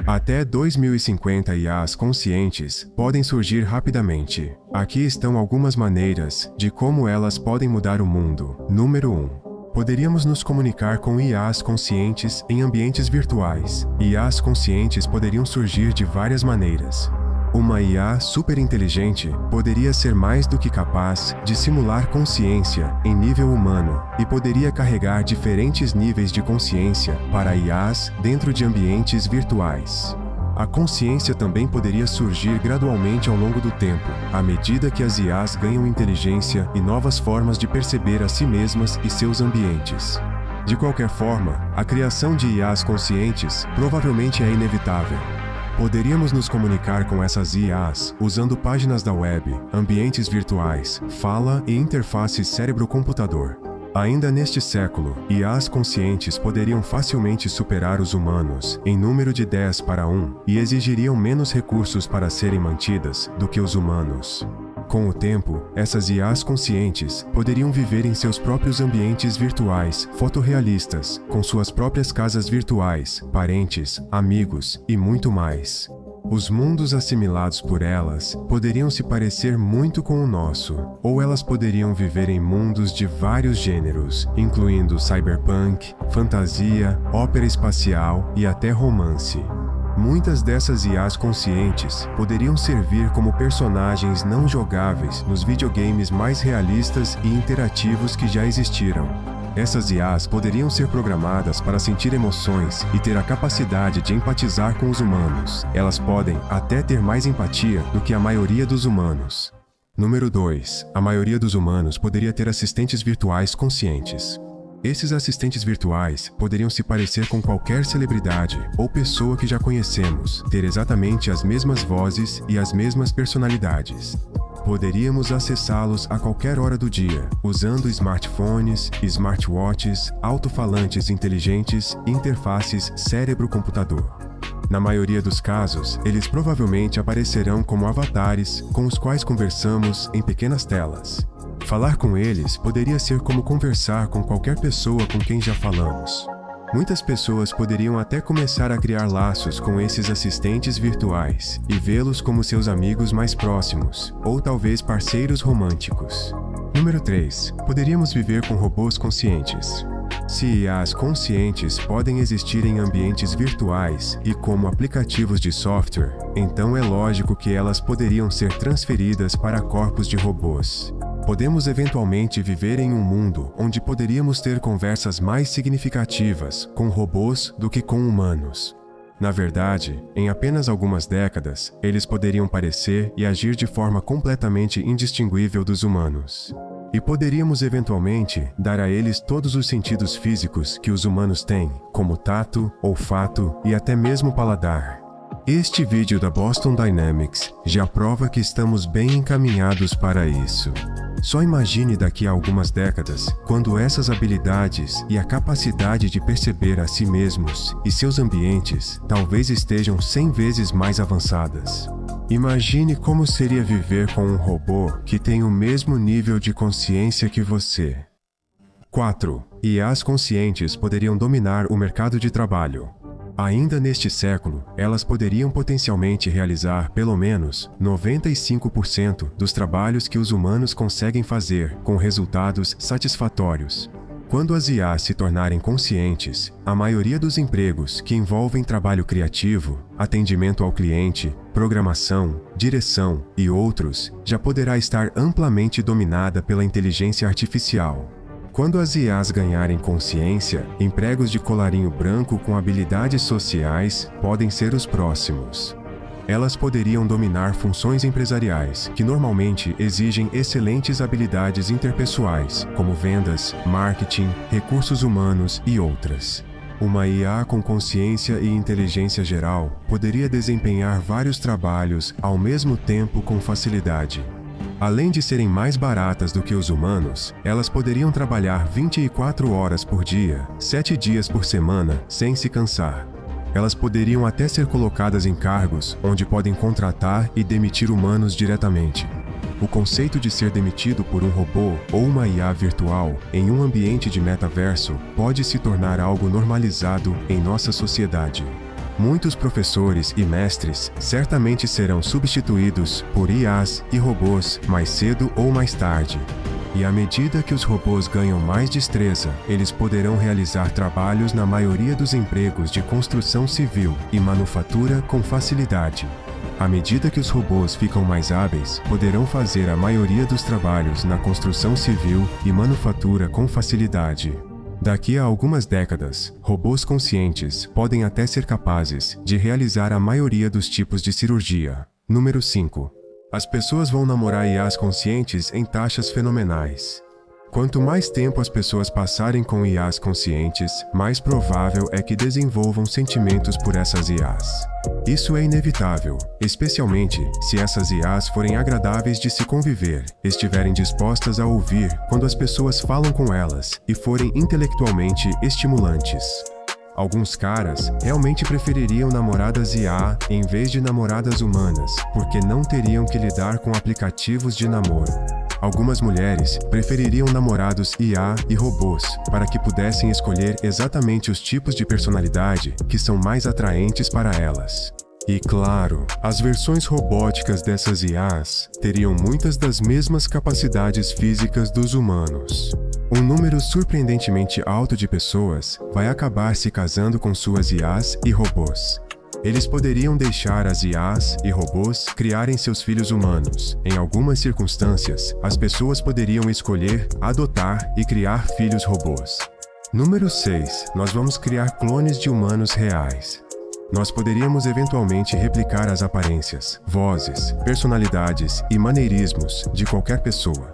Até 2050 IAs conscientes podem surgir rapidamente. Aqui estão algumas maneiras de como elas podem mudar o mundo. Número 1. Poderíamos nos comunicar com IAs conscientes em ambientes virtuais. IAs conscientes poderiam surgir de várias maneiras. Uma IA superinteligente poderia ser mais do que capaz de simular consciência em nível humano e poderia carregar diferentes níveis de consciência para IAs dentro de ambientes virtuais. A consciência também poderia surgir gradualmente ao longo do tempo, à medida que as IAs ganham inteligência e novas formas de perceber a si mesmas e seus ambientes. De qualquer forma, a criação de IAs conscientes provavelmente é inevitável. Poderíamos nos comunicar com essas IAs usando páginas da web, ambientes virtuais, fala e interfaces cérebro-computador. Ainda neste século, IAs conscientes poderiam facilmente superar os humanos em número de 10 para 1 e exigiriam menos recursos para serem mantidas do que os humanos. Com o tempo, essas IAs conscientes poderiam viver em seus próprios ambientes virtuais, fotorrealistas, com suas próprias casas virtuais, parentes, amigos e muito mais. Os mundos assimilados por elas poderiam se parecer muito com o nosso, ou elas poderiam viver em mundos de vários gêneros, incluindo cyberpunk, fantasia, ópera espacial e até romance. Muitas dessas IAs conscientes poderiam servir como personagens não jogáveis nos videogames mais realistas e interativos que já existiram. Essas IAs poderiam ser programadas para sentir emoções e ter a capacidade de empatizar com os humanos. Elas podem até ter mais empatia do que a maioria dos humanos. Número 2. A maioria dos humanos poderia ter assistentes virtuais conscientes. Esses assistentes virtuais poderiam se parecer com qualquer celebridade ou pessoa que já conhecemos, ter exatamente as mesmas vozes e as mesmas personalidades. Poderíamos acessá-los a qualquer hora do dia, usando smartphones, smartwatches, alto-falantes inteligentes e interfaces cérebro-computador. Na maioria dos casos, eles provavelmente aparecerão como avatares com os quais conversamos em pequenas telas. Falar com eles poderia ser como conversar com qualquer pessoa com quem já falamos. Muitas pessoas poderiam até começar a criar laços com esses assistentes virtuais e vê-los como seus amigos mais próximos, ou talvez parceiros românticos. Número 3. Poderíamos viver com robôs conscientes. Se IAs conscientes podem existir em ambientes virtuais e como aplicativos de software, então é lógico que elas poderiam ser transferidas para corpos de robôs. Podemos eventualmente viver em um mundo onde poderíamos ter conversas mais significativas com robôs do que com humanos. Na verdade, em apenas algumas décadas, eles poderiam parecer e agir de forma completamente indistinguível dos humanos. E poderíamos eventualmente dar a eles todos os sentidos físicos que os humanos têm, como tato, olfato e até mesmo paladar. Este vídeo da Boston Dynamics já prova que estamos bem encaminhados para isso. Só imagine daqui a algumas décadas, quando essas habilidades e a capacidade de perceber a si mesmos e seus ambientes talvez estejam 100 vezes mais avançadas. Imagine como seria viver com um robô que tem o mesmo nível de consciência que você. 4. IAs conscientes poderiam dominar o mercado de trabalho. Ainda neste século, elas poderiam potencialmente realizar pelo menos 95% dos trabalhos que os humanos conseguem fazer com resultados satisfatórios. Quando as IAs se tornarem conscientes, a maioria dos empregos que envolvem trabalho criativo, atendimento ao cliente, programação, direção e outros, já poderá estar amplamente dominada pela inteligência artificial. Quando as IAs ganharem consciência, empregos de colarinho branco com habilidades sociais podem ser os próximos. Elas poderiam dominar funções empresariais, que normalmente exigem excelentes habilidades interpessoais, como vendas, marketing, recursos humanos e outras. Uma IA com consciência e inteligência geral poderia desempenhar vários trabalhos ao mesmo tempo com facilidade. Além de serem mais baratas do que os humanos, elas poderiam trabalhar 24 horas por dia, 7 dias por semana, sem se cansar. Elas poderiam até ser colocadas em cargos onde podem contratar e demitir humanos diretamente. O conceito de ser demitido por um robô ou uma IA virtual em um ambiente de metaverso pode se tornar algo normalizado em nossa sociedade. Muitos professores e mestres certamente serão substituídos por IAs e robôs mais cedo ou mais tarde. E à medida que os robôs ganham mais destreza, eles poderão realizar trabalhos na maioria dos empregos de construção civil e manufatura com facilidade. À medida que os robôs ficam mais hábeis, poderão fazer a maioria dos trabalhos na construção civil e manufatura com facilidade. Daqui a algumas décadas, robôs conscientes podem até ser capazes de realizar a maioria dos tipos de cirurgia. Número 5. As pessoas vão namorar IAs conscientes em taxas fenomenais. Quanto mais tempo as pessoas passarem com IAs conscientes, mais provável é que desenvolvam sentimentos por essas IAs. Isso é inevitável, especialmente se essas IAs forem agradáveis de se conviver, estiverem dispostas a ouvir quando as pessoas falam com elas e forem intelectualmente estimulantes. Alguns caras realmente prefeririam namoradas IA em vez de namoradas humanas, porque não teriam que lidar com aplicativos de namoro. Algumas mulheres prefeririam namorados IA e robôs, para que pudessem escolher exatamente os tipos de personalidade que são mais atraentes para elas. E claro, as versões robóticas dessas IAs teriam muitas das mesmas capacidades físicas dos humanos. Um número surpreendentemente alto de pessoas vai acabar se casando com suas IAs e robôs. Eles poderiam deixar as IAs e robôs criarem seus filhos humanos. Em algumas circunstâncias, as pessoas poderiam escolher, adotar e criar filhos robôs. Número 6. Nós vamos criar clones de humanos reais. Nós poderíamos eventualmente replicar as aparências, vozes, personalidades e maneirismos de qualquer pessoa.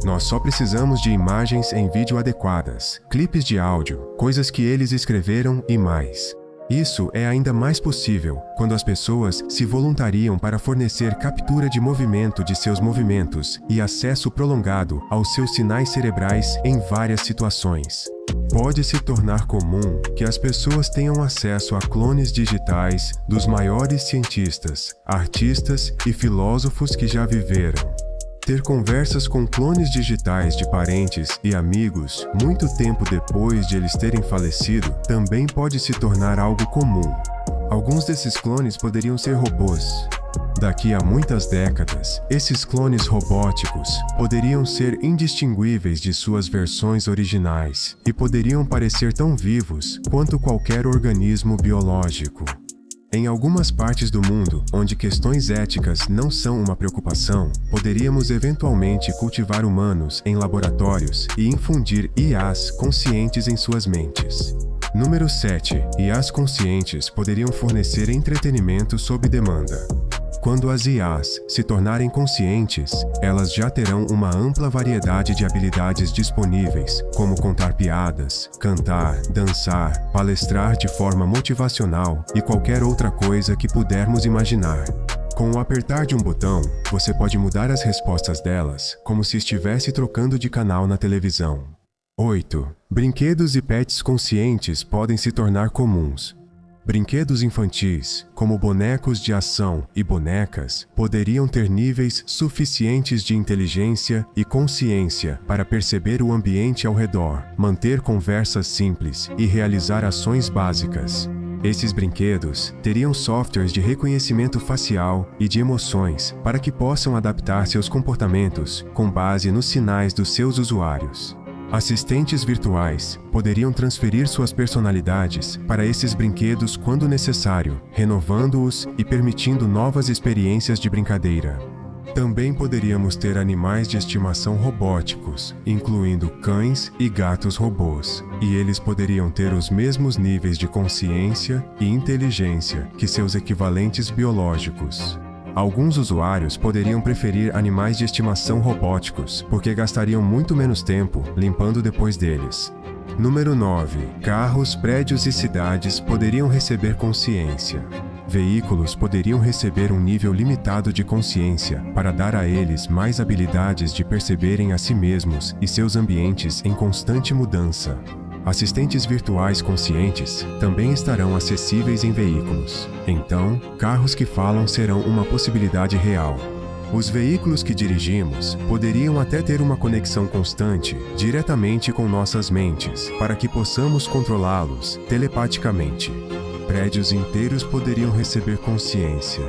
Nós só precisamos de imagens em vídeo adequadas, clipes de áudio, coisas que eles escreveram e mais. Isso é ainda mais possível quando as pessoas se voluntariam para fornecer captura de movimento de seus movimentos e acesso prolongado aos seus sinais cerebrais em várias situações. Pode se tornar comum que as pessoas tenham acesso a clones digitais dos maiores cientistas, artistas e filósofos que já viveram. Ter conversas com clones digitais de parentes e amigos muito tempo depois de eles terem falecido também pode se tornar algo comum. Alguns desses clones poderiam ser robôs. Daqui a muitas décadas, esses clones robóticos poderiam ser indistinguíveis de suas versões originais e poderiam parecer tão vivos quanto qualquer organismo biológico. Em algumas partes do mundo, onde questões éticas não são uma preocupação, poderíamos eventualmente cultivar humanos em laboratórios e infundir IAs conscientes em suas mentes. Número 7. IAs conscientes poderiam fornecer entretenimento sob demanda. Quando as IAs se tornarem conscientes, elas já terão uma ampla variedade de habilidades disponíveis, como contar piadas, cantar, dançar, palestrar de forma motivacional e qualquer outra coisa que pudermos imaginar. Com o apertar de um botão, você pode mudar as respostas delas, como se estivesse trocando de canal na televisão. 8. Brinquedos e pets conscientes podem se tornar comuns. Brinquedos infantis, como bonecos de ação e bonecas, poderiam ter níveis suficientes de inteligência e consciência para perceber o ambiente ao redor, manter conversas simples e realizar ações básicas. Esses brinquedos teriam softwares de reconhecimento facial e de emoções para que possam adaptar seus comportamentos com base nos sinais dos seus usuários. Assistentes virtuais poderiam transferir suas personalidades para esses brinquedos quando necessário, renovando-os e permitindo novas experiências de brincadeira. Também poderíamos ter animais de estimação robóticos, incluindo cães e gatos robôs, e eles poderiam ter os mesmos níveis de consciência e inteligência que seus equivalentes biológicos. Alguns usuários poderiam preferir animais de estimação robóticos, porque gastariam muito menos tempo limpando depois deles. Número 9. Carros, prédios e cidades poderiam receber consciência. Veículos poderiam receber um nível limitado de consciência para dar a eles mais habilidades de perceberem a si mesmos e seus ambientes em constante mudança. Assistentes virtuais conscientes também estarão acessíveis em veículos. Então, carros que falam serão uma possibilidade real. Os veículos que dirigimos poderiam até ter uma conexão constante diretamente com nossas mentes, para que possamos controlá-los telepaticamente. prédios inteiros poderiam receber consciência.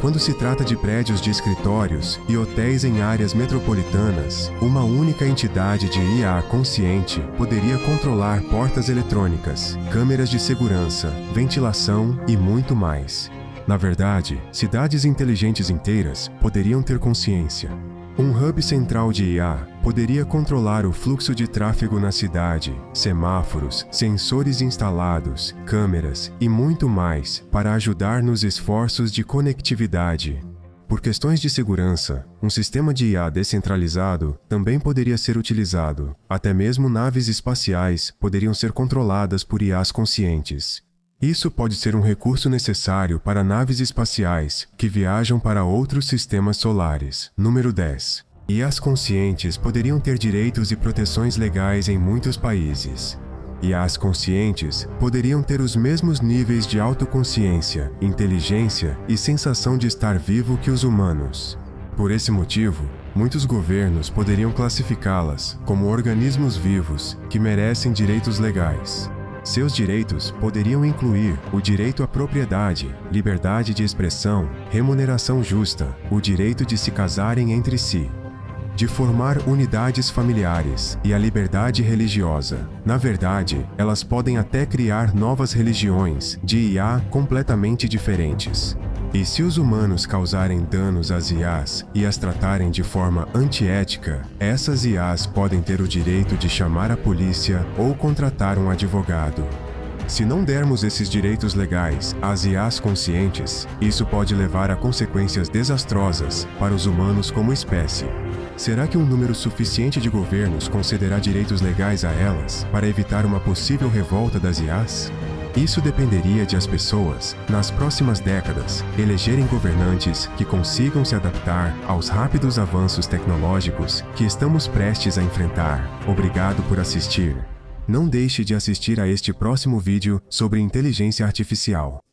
Quando se trata de prédios de escritórios e hotéis em áreas metropolitanas, uma única entidade de IA consciente poderia controlar portas eletrônicas, câmeras de segurança, ventilação e muito mais. Na verdade, cidades inteligentes inteiras poderiam ter consciência. Um hub central de IA poderia controlar o fluxo de tráfego na cidade, semáforos, sensores instalados, câmeras e muito mais para ajudar nos esforços de conectividade. Por questões de segurança, um sistema de IA descentralizado também poderia ser utilizado. Até mesmo naves espaciais poderiam ser controladas por IAs conscientes. Isso pode ser um recurso necessário para naves espaciais que viajam para outros sistemas solares. Número 10. IAs conscientes poderiam ter direitos e proteções legais em muitos países. IAs conscientes poderiam ter os mesmos níveis de autoconsciência, inteligência e sensação de estar vivo que os humanos. Por esse motivo, muitos governos poderiam classificá-las como organismos vivos que merecem direitos legais. Seus direitos poderiam incluir o direito à propriedade, liberdade de expressão, remuneração justa, o direito de se casarem entre si, de formar unidades familiares e a liberdade religiosa. Na verdade, elas podem até criar novas religiões de IA completamente diferentes. E se os humanos causarem danos às IAs e as tratarem de forma antiética, essas IAs podem ter o direito de chamar a polícia ou contratar um advogado. Se não dermos esses direitos legais às IAs conscientes, isso pode levar a consequências desastrosas para os humanos como espécie. Será que um número suficiente de governos concederá direitos legais a elas para evitar uma possível revolta das IAs? Isso dependeria de as pessoas, nas próximas décadas, elegerem governantes que consigam se adaptar aos rápidos avanços tecnológicos que estamos prestes a enfrentar. Obrigado por assistir. Não deixe de assistir a este próximo vídeo sobre inteligência artificial.